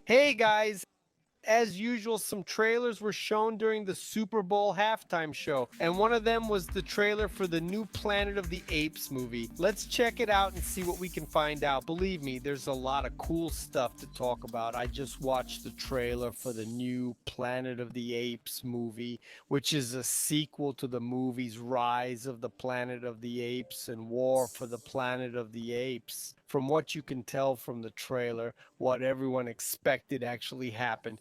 Hey guys, as usual, some trailers were shown during the Super Bowl halftime show, and one of them was the trailer for the new Planet of the Apes movie. Let's check it out and see what we can find out. Believe me, there's a lot of cool stuff to talk about. I just watched the trailer for the new Planet of the Apes movie, which is a sequel to the movies Rise of the Planet of the Apes and War for the Planet of the Apes. From what you can tell from the trailer, what everyone expected actually happened.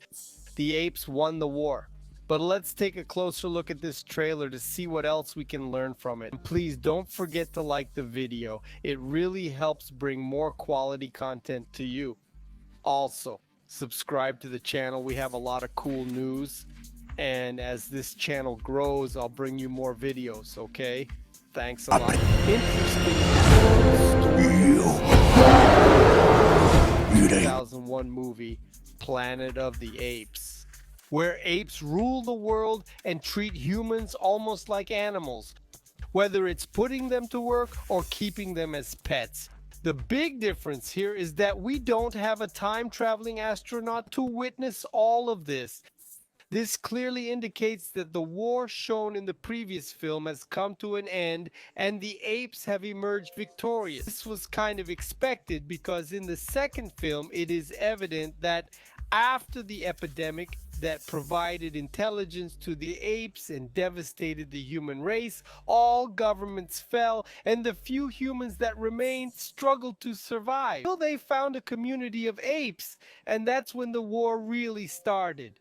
The apes won the war. But let's take a closer look at this trailer to see what else we can learn from it. And please don't forget to like the video. It really helps bring more quality content to you. Also, subscribe to the channel. We have a lot of cool news. And as this channel grows, I'll bring you more videos, okay? Thanks a lot. Interesting 2001 movie, Planet of the Apes, where apes rule the world and treat humans almost like animals, whether it's putting them to work or keeping them as pets. The big difference here is that we don't have a time-traveling astronaut to witness all of this. This clearly indicates that the war shown in the previous film has come to an end and the apes have emerged victorious. This was kind of expected because in the second film it is evident that after the epidemic that provided intelligence to the apes and devastated the human race, all governments fell and the few humans that remained struggled to survive. Until they found a community of apes, and that's when the war really started.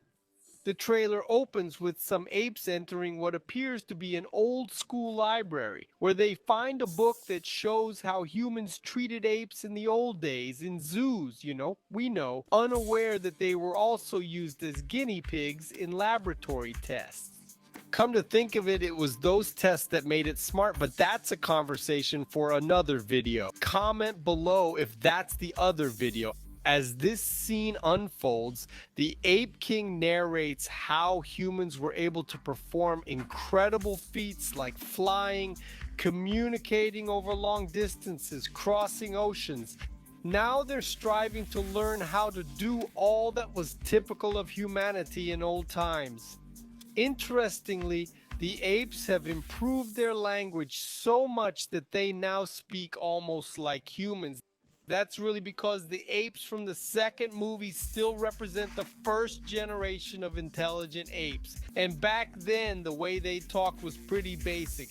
The trailer opens with some apes entering what appears to be an old school library, where they find a book that shows how humans treated apes in the old days in zoos, we know, unaware that they were also used as guinea pigs in laboratory tests. Come to think of it, it was those tests that made it smart, but that's a conversation for another video. Comment below if that's the other video. As this scene unfolds, the Ape King narrates how humans were able to perform incredible feats like flying, communicating over long distances, crossing oceans. Now they're striving to learn how to do all that was typical of humanity in old times. Interestingly, the apes have improved their language so much that they now speak almost like humans. That's really because the apes from the second movie still represent the first generation of intelligent apes. And back then, the way they talked was pretty basic.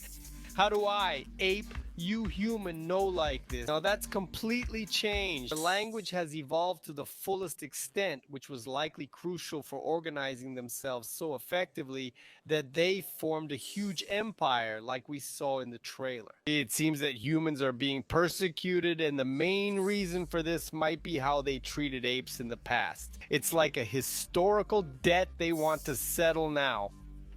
How do I, ape, you human, know like this? Now that's completely changed. The language has evolved to the fullest extent, which was likely crucial for organizing themselves so effectively that they formed a huge empire like we saw in the trailer. It seems that humans are being persecuted, and the main reason for this might be how they treated apes in the past. It's like a historical debt they want to settle now.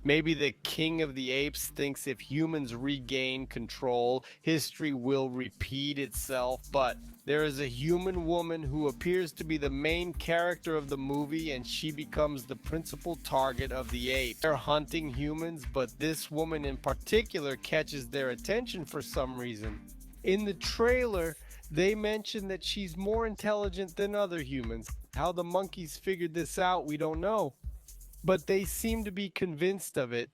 Maybe the king of the apes thinks if humans regain control, history will repeat itself, but there is a human woman who appears to be the main character of the movie, and she becomes the principal target of the apes. They're hunting humans, but this woman in particular catches their attention for some reason. In the trailer, they mention that she's more intelligent than other humans. How the monkeys figured this out, we don't know, but they seem to be convinced of it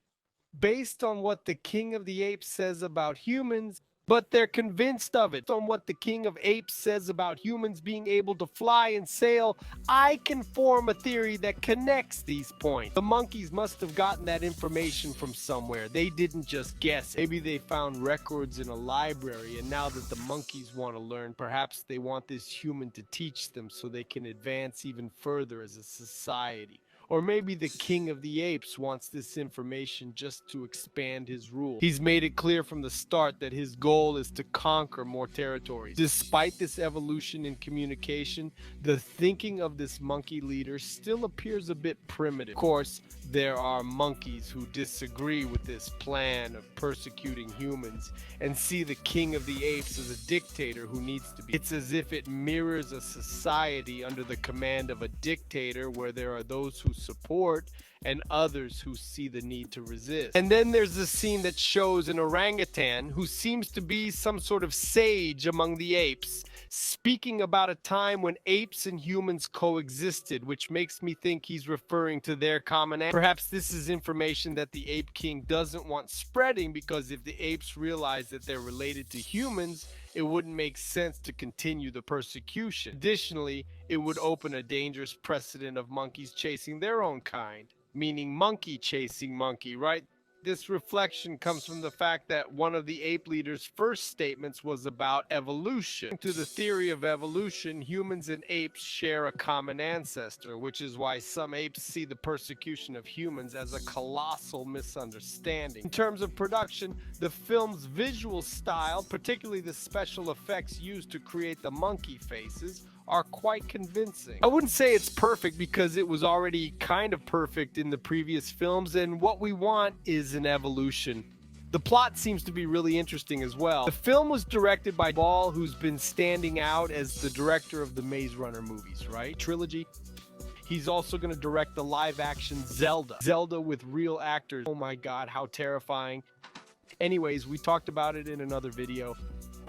based on what the king of the apes says about humans, but they're convinced of it on what the king of apes says about humans being able to fly and sail. I can form a theory that connects these points. The monkeys must have gotten that information from somewhere. They didn't just guess. Maybe they found records in a library, and now that the monkeys want to learn, perhaps they want this human to teach them so they can advance even further as a society. Or maybe the king of the apes wants this information just to expand his rule. He's made it clear from the start that his goal is to conquer more territories. Despite this evolution in communication, the thinking of this monkey leader still appears a bit primitive. Of course, there are monkeys who disagree with this plan of persecuting humans and see the king of the apes as a dictator who needs to be. It's as if it mirrors a society under the command of a dictator where there are those who support and others who see the need to resist. And then there's a scene that shows an orangutan who seems to be some sort of sage among the apes, speaking about a time when apes and humans coexisted, which makes me think he's referring to their common ancestors. Perhaps this is information that the Ape King doesn't want spreading, because if the apes realize that they're related to humans, it wouldn't make sense to continue the persecution. Additionally, it would open a dangerous precedent of monkeys chasing their own kind, meaning monkey chasing monkey, right? This reflection comes from the fact that one of the ape leaders' first statements was about evolution. To the theory of evolution, humans and apes share a common ancestor, which is why some apes see the persecution of humans as a colossal misunderstanding. In terms of production, the film's visual style, particularly the special effects used to create the monkey faces, are quite convincing. I wouldn't say it's perfect, because it was already kind of perfect in the previous films, and what we want is an evolution. The plot seems to be really interesting as well. The film was directed by Ball, who's been standing out as the director of the Maze Runner movies, right? Trilogy. He's also going to direct the live-action Zelda with real actors. Oh my god, how terrifying. Anyways, we talked about it in another video.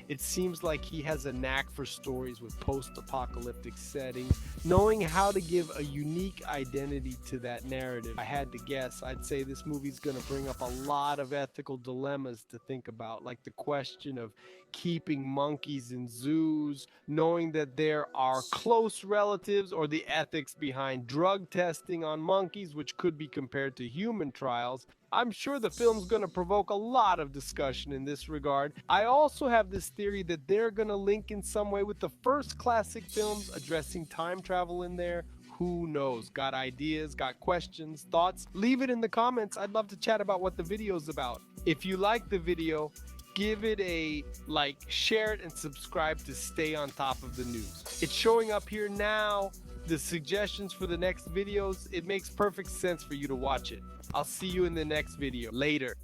It seems like he has a knack for stories with post-apocalyptic settings, knowing how to give a unique identity to that narrative. If I had to guess, I'd say this movie's going to bring up a lot of ethical dilemmas to think about, like the question of keeping monkeys in zoos, knowing that there are close relatives, or the ethics behind drug testing on monkeys, which could be compared to human trials. I'm sure the film's going to provoke a lot of discussion in this regard. I also have this theory that they're going to link in some way with the first classic films addressing time travel in there. Who knows? Got ideas, got questions, thoughts? Leave it in the comments. I'd love to chat about what the video's about. If you like the video, give it a like, share it, and subscribe to stay on top of the news. It's showing up here now. The suggestions for the next videos, it makes perfect sense for you to watch it. I'll see you in the next video. Later.